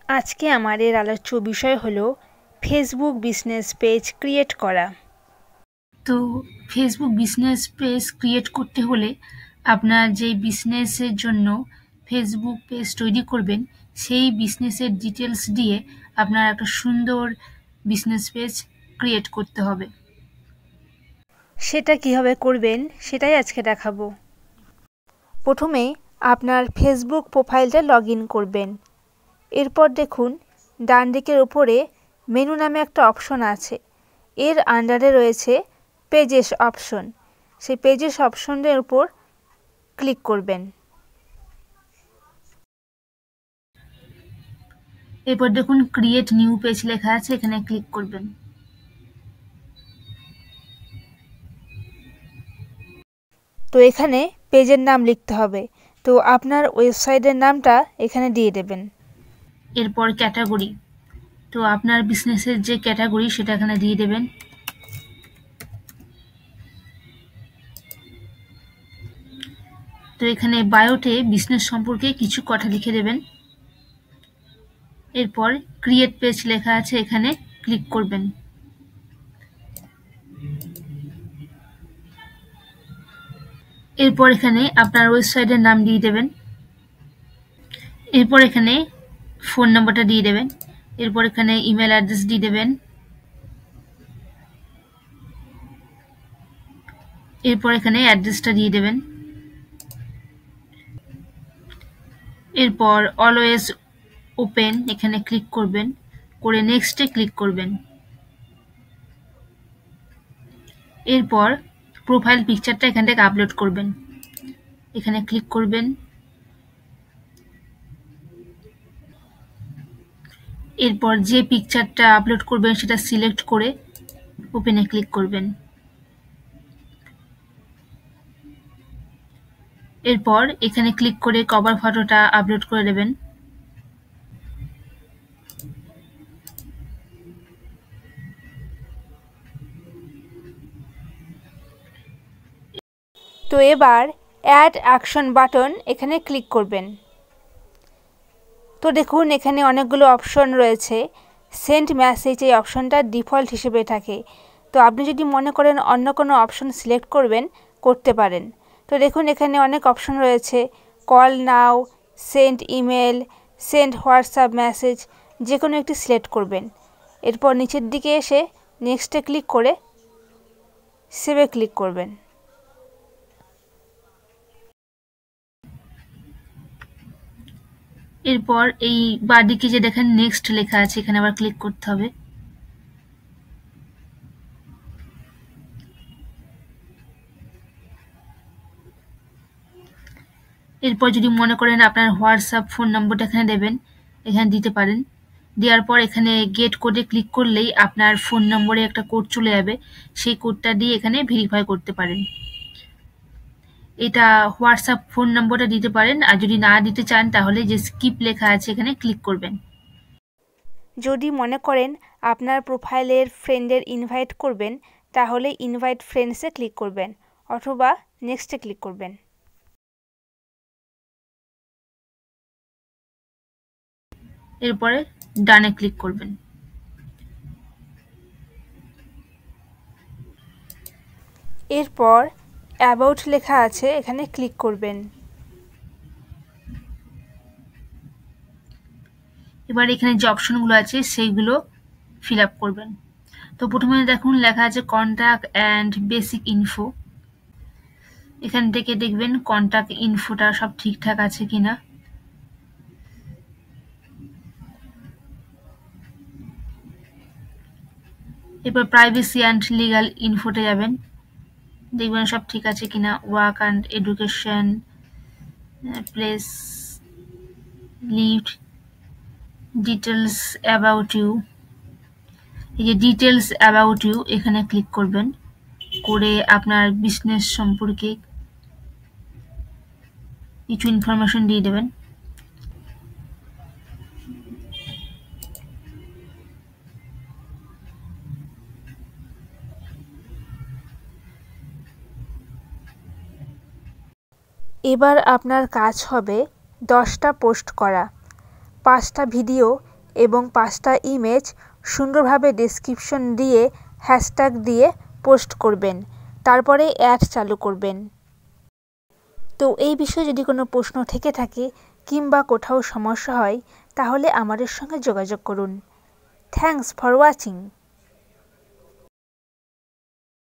আজকে আমাদের আলোচ্য বিষয় হলো ফেসবুক বিজনেস পেজ ক্রিয়েট করা। তো ফেসবুক বিজনেস পেজ ক্রিয়েট করতে হলে আপনার যে বিজনেসের জন্য ফেসবুক পেজ তৈরি করবেন সেই বিজনেসের ডিটেলস দিয়ে আপনার একটা সুন্দর বিজনেস পেজ ক্রিয়েট করতে হবে। সেটা কিভাবে করবেন সেটাই আজকে দেখাবো। প্রথমে আপনার ফেসবুক প্রোফাইলটা লগ ইন করবেন। এরপর দেখুন ডান দিকের উপরে মেনু নামে একটা অপশন আছে, এর আন্ডারে রয়েছে পেজেস অপশন। সেই পেজেস অপশনের উপর ক্লিক করবেন। এরপর দেখুন ক্রিয়েট নিউ পেজ লেখা আছে, এখানে ক্লিক করবেন। তো এখানে পেজের নাম লিখতে হবে, তো আপনার ওয়েবসাইটের নামটা এখানে দিয়ে দেবেন। এরপর ক্যাটাগরি, তো আপনার বিজনেসের যে ক্যাটাগরি সেটা এখানে দিয়ে দেবেন। তো এখানে বায়োতে বিজনেস সম্পর্কে কিছু কথা লিখে দেবেন। এরপর ক্রিয়েট পেজ লেখা আছে, এখানে ক্লিক করবেন। এরপর এখানে আপনার ওয়েবসাইটের নাম দিয়ে দেবেন। এরপর এখানে ফোন নাম্বারটা দিয়ে দেবেন। এরপর এখানে ইমেল অ্যাড্রেস দিয়ে দেবেন। এরপর এখানে অ্যাড্রেসটা দিয়ে দেবেন। এরপর অলওয়েজ ওপেন এখানে ক্লিক করবেন, করে নেক্সটে ক্লিক করবেন। এরপর প্রোফাইল পিকচারটা এখান থেকে আপলোড করবেন, এখানে ক্লিক করবেন। এরপর যে পিকচারটা আপলোড করবেন সেটা সিলেক্ট করে ওপেনে ক্লিক করবেন। এরপর এখানে ক্লিক করে কভার ফটোটা আপলোড করে দেবেন। তো এবার অ্যাড অ্যাকশন বাটন এখানে ক্লিক করবেন। তো দেখুন এখানে অনেকগুলো অপশন রয়েছে। সেন্ড মেসেজ এই অপশনটা ডিফল্ট হিসেবে থাকে, তো আপনি যদি মনে করেন অন্য কোনো অপশন সিলেক্ট করতে পারেন। তো দেখুন এখানে অনেক অপশন রয়েছে, call now, send email, send WhatsApp message, যে কোনো একটি সিলেক্ট করবেন। এরপর নিচের দিকে এসে নেক্সটে ক্লিক করে সেভে ক্লিক করবেন। এরপর এই বাঁদিকে যে দেখেন নেক্সট লেখা আছে, এখানে আবার ক্লিক করতে হবে। এরপর যদি মনে করেন আপনার হোয়াটসঅ্যাপ ফোন নম্বরটা এখানে দেবেন, এখানে দিতে পারেন। দেওয়ার পর এখানে গেট কোডে ক্লিক করলেই আপনার ফোন নম্বরে একটা কোড চলে যাবে, সেই কোডটা দিয়ে এখানে ভেরিফাই করতে পারেন। এটা হোয়াটসঅ্যাপ ফোন নম্বরটা দিতে পারেন, আর যদি না দিতে চান তাহলে যে স্কিপ লেখা আছে এখানে ক্লিক করবেন। যদি মনে করেন আপনার প্রোফাইলের ফ্রেন্ডের ইনভাইট করবেন, তাহলে ইনভাইট ফ্রেন্ডসে ক্লিক করবেন অথবা নেক্সটে ক্লিক করবেন। এরপরে ডানে ক্লিক করবেন। এরপর অ্যাবাউট লেখা আছে, এখানে ক্লিক করবেন। এবার এখানে যে অপশনগুলো আছে সেইগুলো ফিল আপ করবেন। তো প্রথমে দেখুন লেখা আছে কন্ট্যাক্ট অ্যান্ড বেসিক ইনফো, এখান থেকে দেখবেন কন্ট্যাক্ট ইনফোটা সব ঠিকঠাক আছে কিনা। এরপর প্রাইভেসি অ্যান্ড লিগাল ইনফোতে যাবেন, দেখবেন সব ঠিক আছে কিনা। Work and education, place, live, details about you, এই যে ডিটেলস অ্যাবাউট ইউ এখানে ক্লিক করবেন, করে আপনার বিজনেস সম্পর্কে কিছু ইনফরমেশন দিয়ে দেবেন। এবার আপনার কাজ হবে 10টা পোস্ট করা, 5টা ভিডিও এবং 5টা ইমেজ সুন্দরভাবে ডেসক্রিপশন দিয়ে হ্যাশট্যাগ দিয়ে পোস্ট করবেন। তারপরে অ্যাড চালু করবেন। তো এই বিষয়ে যদি কোনো প্রশ্ন থেকে থাকে কিংবা কোথাও সমস্যা হয় তাহলে আমাদের সঙ্গে যোগাযোগ করুন। Thanks for watching.